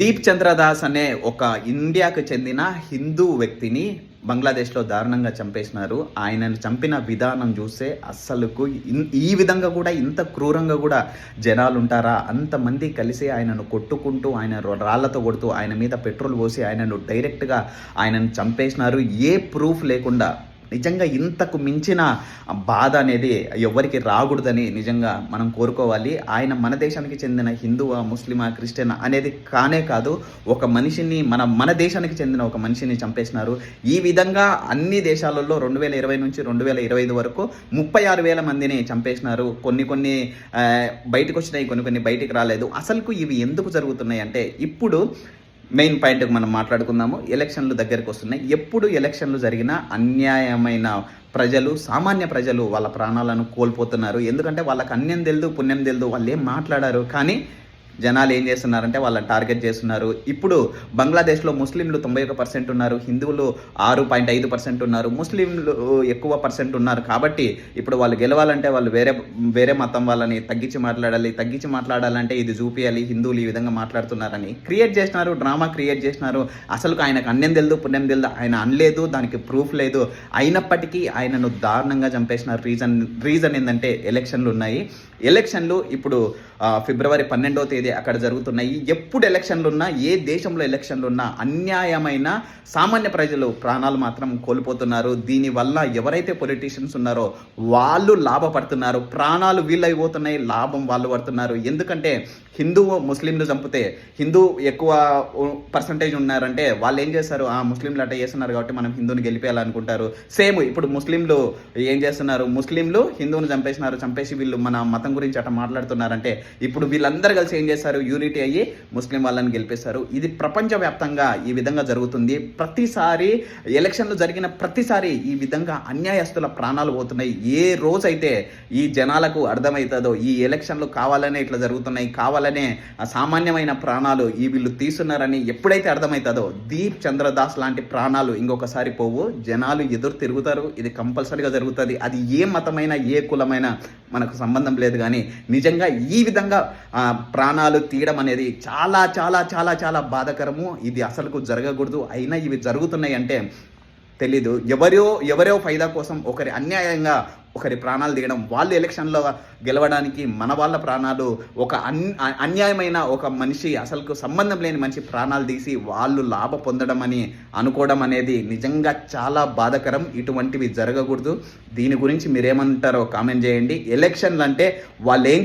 దీప్ చంద్రదాస్ అనే ఒక ఇండియాకు చెందిన హిందూ వ్యక్తిని బంగ్లాదేశ్‌లో దారుణంగా చంపేసినారు. ఆయనను చంపిన విధానం చూస్తే అస్సలుకు ఈ విధంగా కూడా ఇంత క్రూరంగా కూడా జనాలుంటారా? అంతమంది కలిసి ఆయనను కొట్టుకుంటూ, ఆయన రాళ్ళతో కొడుతూ, ఆయన మీద పెట్రోల్ పోసి ఆయనను డైరెక్ట్‌గా ఆయనను చంపేసినారు. ఏ ప్రూఫ్ లేకుండా. నిజంగా ఇంతకు మించిన బాధ అనేది ఎవ్వరికి రాకూడదని నిజంగా మనం కోరుకోవాలి. ఆయన మన దేశానికి చెందిన హిందువా, ముస్లిమా, క్రిస్టియనా అనేది కానే కాదు. ఒక మనిషిని మన దేశానికి చెందిన ఒక మనిషిని చంపేసినారు. ఈ విధంగా అన్ని దేశాలలో 2020 నుంచి 2025 వరకు 36,000 మందిని చంపేసినారు. కొన్ని బయటకొచ్చినాయి, కొన్ని బయటికి రాలేదు. అసలుకు ఇవి ఎందుకు జరుగుతున్నాయి అంటే ఇప్పుడు మెయిన్ పాయింట్కి మనం మాట్లాడుకుందాము. ఎలక్షన్లు దగ్గరికి వస్తున్నాయి. ఎప్పుడు ఎలక్షన్లు జరిగినా అన్యాయమైన ప్రజలు, సామాన్య ప్రజలు వాళ్ళ ప్రాణాలను కోల్పోతున్నారు. ఎందుకంటే వాళ్ళకి అన్యం తెలియదు, పుణ్యం తెలియదు, వాళ్ళు ఏం మాట్లాడారు. కానీ జనాలు ఏం చేస్తున్నారంటే వాళ్ళని టార్గెట్ చేస్తున్నారు. ఇప్పుడు బంగ్లాదేశ్లో ముస్లింలు 91% ఉన్నారు, హిందువులు 6.5% ఉన్నారు, ముస్లింలు ఎక్కువ పర్సెంట్ ఉన్నారు. కాబట్టి ఇప్పుడు వాళ్ళు గెలవాలంటే వాళ్ళు వేరే మతం వాళ్ళని తగ్గించి మాట్లాడాలంటే ఇది చూపించాలి, హిందువులు ఈ విధంగా మాట్లాడుతున్నారని క్రియేట్ చేసినారు, డ్రామా క్రియేట్ చేసినారు. అసలు ఆయనకు అన్యం తెలియదు, పుణ్యం తెలియదు, ఆయన అనలేదు, దానికి ప్రూఫ్ లేదు. అయినప్పటికీ ఆయనను దారుణంగా చంపేసినారు. రీజన్ ఏంటంటే ఎలక్షన్లు ఉన్నాయి. ఎలక్షన్లు ఇప్పుడు ఫిబ్రవరి 12వ తేదీ అక్కడ జరుగుతున్నాయి. ఎప్పుడు ఎలక్షన్లు ఉన్నా, ఏ దేశంలో ఎలక్షన్లు ఉన్నా అన్యాయమైన సామాన్య ప్రజలు ప్రాణాలు మాత్రం కోల్పోతున్నారు. దీనివల్ల ఎవరైతే పొలిటీషియన్స్ ఉన్నారో వాళ్ళు లాభపడుతున్నారు. ప్రాణాలు వీళ్ళు అయిపోతున్నాయి, లాభం వాళ్ళు పడుతున్నారు. ఎందుకంటే హిందువు ముస్లింలు చంపితే హిందూ ఎక్కువ పర్సంటేజ్ ఉన్నారంటే వాళ్ళు ఏం చేస్తారు, ముస్లింలు అట్లా చేస్తున్నారు కాబట్టి మనం హిందువుని గెలిపేయాలనుకుంటారు. సేమ్ ఇప్పుడు ముస్లింలు ఏం చేస్తున్నారు, ముస్లింలు హిందువుని చంపేసి వీళ్ళు మన మతం గురించి అట్లా మాట్లాడుతున్నారంటే ఇప్పుడు వీళ్ళందరూ కలిసి ఏం చేస్తారు, యూనిటీ అయ్యి ముస్లిం వాళ్ళని గెలిపేస్తారు. ఇది ప్రపంచవ్యాప్తంగా ఈ విధంగా జరుగుతుంది. ప్రతిసారి ఎలక్షన్లు జరిగిన ప్రతిసారి ఈ విధంగా అన్యాయస్తుల ప్రాణాలు పోతున్నాయి. ఏ రోజైతే ఈ జనాలకు అర్థమవుతుందో ఈ ఎలక్షన్లు కావాలనే ఇట్లా జరుగుతున్నాయి, కావాలనే సామాన్యమైన ప్రాణాలు ఈ వీళ్ళు తీస్తున్నారని ఎప్పుడైతే అర్థమవుతుందో దీప్ చంద్రదాస్ లాంటి ప్రాణాలు ఇంకొకసారి పోవు. జనాలు ఎదురు తిరుగుతారు. ఇది కంపల్సరీగా జరుగుతుంది. అది ఏ మతమైనా ఏ కులమైనా మనకు సంబంధం లేదు. కానీ నిజంగా ఈ విధంగా ప్రాణాలు తీయడం అనేది చాలా చాలా చాలా చాలా బాధాకరము. ఇది అసలుకు జరగకూడదు. అయినా ఇవి జరుగుతున్నాయి అంటే తెలీదు. ఎవరో ఫైదా కోసం ఒకరి అన్యాయంగా ఒకరి ప్రాణాలు తీయడం, వాళ్ళు ఎలక్షన్లో గెలవడానికి మన వాళ్ళ ప్రాణాలు, ఒక అన్యాయమైన ఒక మనిషి, అసలుకు సంబంధం లేని మనిషి ప్రాణాలు తీసి వాళ్ళు లాభ పొందడం అని అనుకోవడం అనేది నిజంగా చాలా బాధాకరం. ఇటువంటివి జరగకూడదు. దీని గురించి మీరేమంటారో కామెంట్ చేయండి. ఎలక్షన్లు అంటే వాళ్ళు ఏం